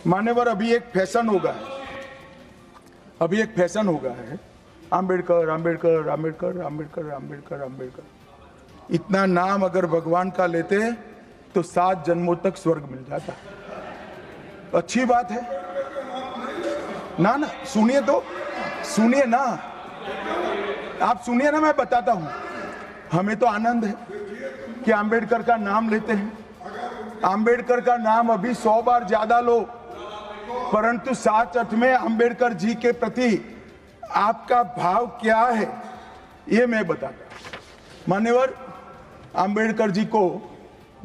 मान्यवर, अभी एक फैशन हो गया है, आम्बेडकर आम्बेडकर आम्बेडकर आम्बेडकर आम्बेडकर आम्बेडकर। इतना नाम अगर भगवान का लेते तो 7 जन्मों तक स्वर्ग मिल जाता। अच्छी बात है ना? सुनिए तो, सुनिए ना, आप सुनिए ना, मैं बताता हूं। हमें तो आनंद है कि आम्बेडकर का नाम लेते हैं। आम्बेडकर का नाम अभी 100 बार ज्यादा लो, परंतु साच अर्थ में आम्बेडकर जी के प्रति आपका भाव क्या है ये मैं बताता। मान्यवर, आम्बेडकर जी को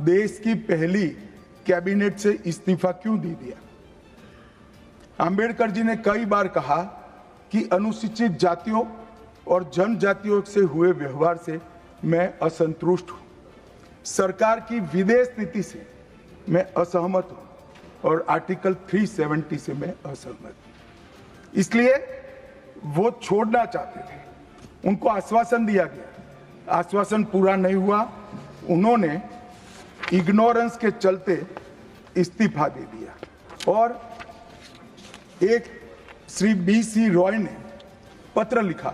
देश की पहली कैबिनेट से इस्तीफा क्यों दे दिया? आम्बेडकर जी ने कई बार कहा कि अनुसूचित जातियों और जनजातियों से हुए व्यवहार से मैं असंतुष्ट हूं, सरकार की विदेश नीति से मैं असहमत हूं और आर्टिकल 370 से मैं असहमत हूं। इसलिए वो छोड़ना चाहते थे। उनको आश्वासन दिया गया, आश्वासन पूरा नहीं हुआ। उन्होंने इग्नोरेंस के चलते इस्तीफा दे दिया। और एक श्री BC रॉय ने पत्र लिखा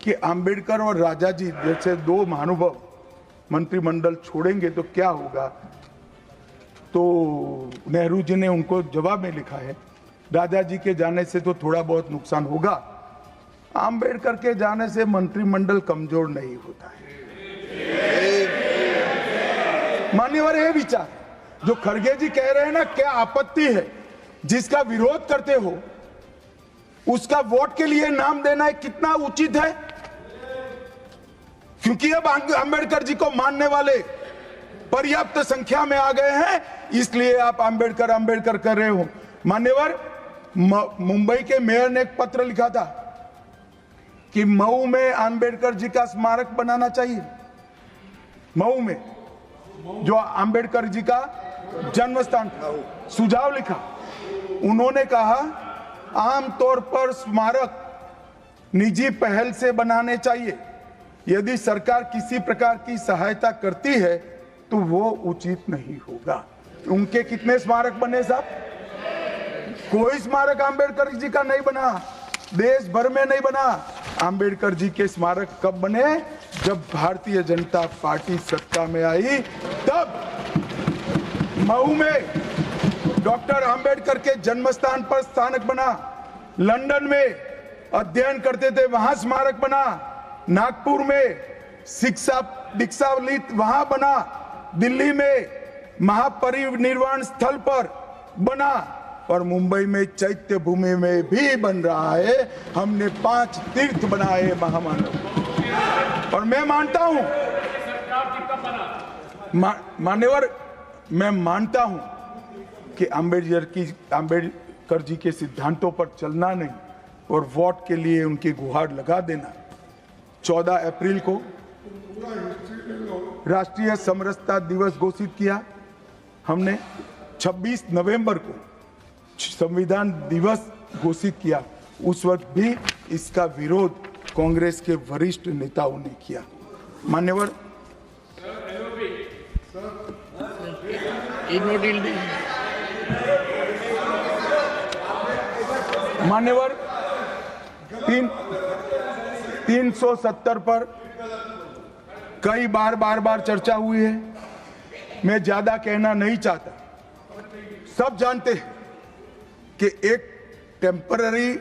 कि आम्बेडकर और राजा जी जैसे 2 महानुभाव मंत्रिमंडल छोड़ेंगे तो क्या होगा। तो नेहरू जी ने उनको जवाब में लिखा है, राजा जी के जाने से तो थोड़ा बहुत नुकसान होगा, आम्बेडकर के जाने से मंत्रिमंडल कमजोर नहीं होता है। मान्यवर, ये विचार जो खड़गे जी कह रहे हैं ना, क्या आपत्ति है? जिसका विरोध करते हो उसका वोट के लिए नाम देना कितना उचित है? क्योंकि अब आम्बेडकर जी को मानने वाले पर्याप्त संख्या में आ गए हैं, इसलिए आप आम्बेडकर आम्बेडकर कर रहे हो। मान्यवर, मुंबई के मेयर ने एक पत्र लिखा था कि मऊ में आम्बेडकर जी का स्मारक बनाना चाहिए। मऊ में जो आम्बेडकर जी का जन्म स्थान था, सुझाव लिखा। उन्होंने कहा आमतौर पर स्मारक निजी पहल से बनाने चाहिए। यदि सरकार किसी प्रकार की सहायता करती है तो वो उचित नहीं होगा। उनके कितने स्मारक बने साहब? कोई स्मारक आम्बेडकर जी का नहीं बना, देश भर में नहीं बना। आम्बेडकर जी के स्मारक कब बने? जब भारतीय जनता पार्टी सत्ता में आई, तब मऊ में डॉक्टर आम्बेडकर के जन्म स्थान पर स्मारक बना। लंदन में अध्ययन करते थे, वहां स्मारक बना। नागपुर में शिक्षा दीक्षावलित वहां बना। दिल्ली में महापरिनिर्वाण स्थल पर बना और मुंबई में चैत्य भूमि में भी बन रहा है। हमने 5 तीर्थ बनाए महामानव। और मैं मानता हूं मान्यवर, मैं मानता हूं कि आम्बेडकर जी के सिद्धांतों पर चलना नहीं और वोट के लिए उनकी गुहार लगा देना। 14 अप्रैल को राष्ट्रीय समरसता दिवस घोषित किया हमने। 26 नवंबर को संविधान दिवस घोषित किया। उस वक्त भी इसका विरोध कांग्रेस के वरिष्ठ नेताओं ने किया। मान्यवर, मान्यवर 370 पर कई बार चर्चा हुई है। मैं ज्यादा कहना नहीं चाहता। सब जानते हैं कि एक टेम्पररी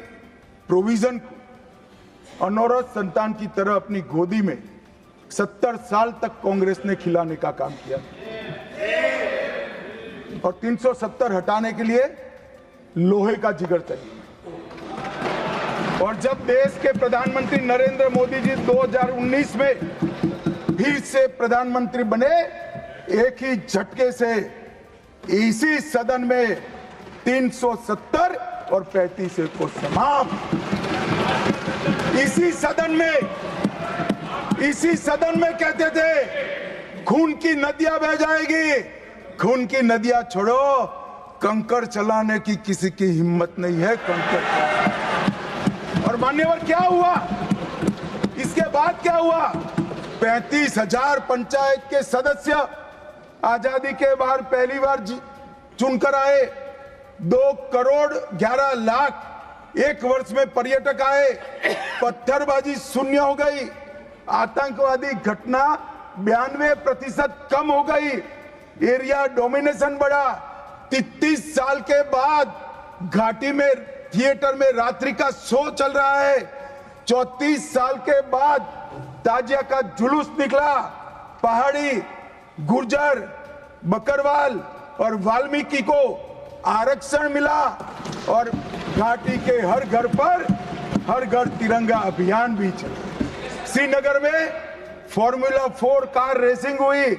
प्रोविजन को अनौरत संतान की तरह अपनी गोदी में 70 साल तक कांग्रेस ने खिलाने का काम किया और 370 हटाने के लिए लोहे का जिगर चाहिए। और जब देश के प्रधानमंत्री नरेंद्र मोदी जी 2019 में फिर से प्रधानमंत्री बने, एक ही झटके से इसी सदन में 370 और 35 को समाप्त। इसी सदन में कहते थे खून की नदियां बह जाएगी। खून की नदियां छोड़ो, कंकड़ चलाने की किसी की हिम्मत नहीं है। कंकड़। और मान्यवर, क्या हुआ? इसके बाद क्या हुआ? 35,000 पंचायत के सदस्य आजादी के बाद पहली बार चुनकर आए। 2,11,00,000 एक वर्ष में पर्यटक आए, पत्थरबाजी शून्य हो गई, आतंकवादी घटना 92% कम हो गई, एरिया डोमिनेशन बढ़ा। 33 साल के बाद घाटी में थिएटर में रात्रि का शो चल रहा है। 34 साल के बाद ताजिया का जुलूस निकला। पहाड़ी, गुर्जर, बकरवाल और वाल्मीकि को आरक्षण मिला और घाटी के हर घर पर हर घर तिरंगा अभियान भी चला। श्रीनगर में फॉर्मूला 4 कार रेसिंग हुई।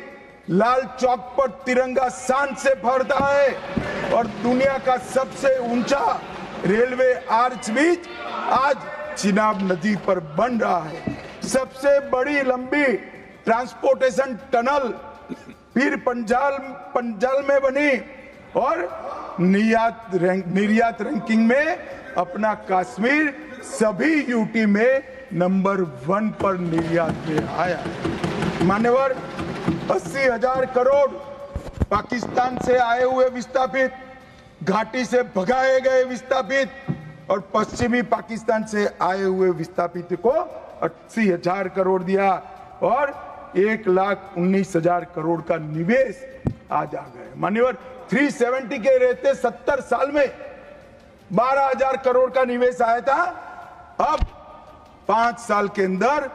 लाल चौक पर तिरंगा शान से फहरता है और दुनिया का सबसे ऊंचा रेलवे आर्च ब्रिज आज चिनाब नदी पर बन रहा है। सबसे बड़ी लंबी ट्रांसपोर्टेशन टनल फिर पंजाल में बनी और निर्यात रैंकिंग में अपना कश्मीर सभी यूटी में नंबर 1 पर निर्यात में आया। मान्यवर, 80,000 करोड़ पाकिस्तान से आए हुए विस्थापित, घाटी से भगाए गए विस्थापित और पश्चिमी पाकिस्तान से आए हुए विस्थापित को 80,000 करोड़ दिया और 1,19,000 करोड़ का निवेश आज आ गए। मान्यवर, 370 के रहते 70 साल में 12,000 करोड़ का निवेश आया था, अब 5 साल के अंदर